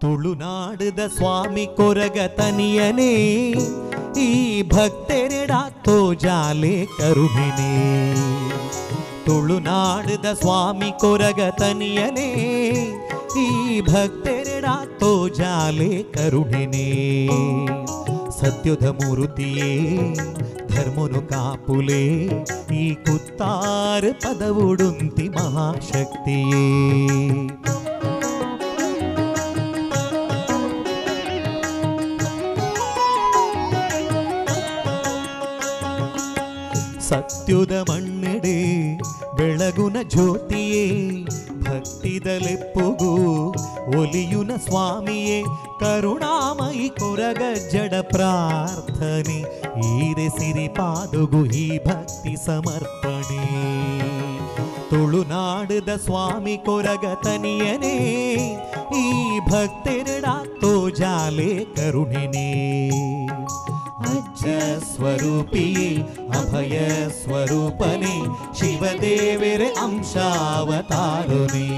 ತುಳುನಾಡದ ಸ್ವಾಮಿ ಕೊರಗ ತನಿಯನೇ ಈ ಭಕ್ತೆರೆಡ ತೋಜಾಲೆ ಕರುಣಿನೇ. ತುಳುನಾಡದ ಸ್ವಾಮಿ ಕೊರಗ ತನಿಯನೇ ಈ ಭಕ್ತೆರೆಡ ತೋಜಾಲೆ ಕರುಣಿನೇ. ಸತ್ಯದ ಮೂರುತಿಯೇ ಧರ್ಮನು ಕಾಪುಲೆ ಈ ಕುತ್ತಾರ ಪದವುಡುಂತಿ ಮಹಾಶಕ್ತಿಯೇ. ಸತ್ಯುದ ಮಣ್ಣೆಡೆ ಬೆಳಗುನ ಜ್ಯೋತಿಯೇ ಭಕ್ತಿದಲೆಪ್ಪುಗೂ ಒಲಿಯುನ ಸ್ವಾಮಿಯೇ. ಕರುಣಾಮಯಿ ಕೊರಗ ಜಡ ಪ್ರಾರ್ಥನೆ ಈರೆ ಸಿರಿಪಾದುಗು ಈ ಭಕ್ತಿ ಸಮರ್ಪಣೆ. ತುಳುನಾಡದ ಸ್ವಾಮಿ ಕೊರಗ ತನಿಯನೇ ಈ ಭಕ್ತೆರಡ ತೋಜಾಲೆ ಕರುಣಿನೇ. ಅಜ್ಜ ಸ್ವರೂಪಿಯೇ ಅಭಯ ಸ್ವರೂಪನೇ ಶಿವದೇವರ ಅಂಶಾವತಾರನೇ.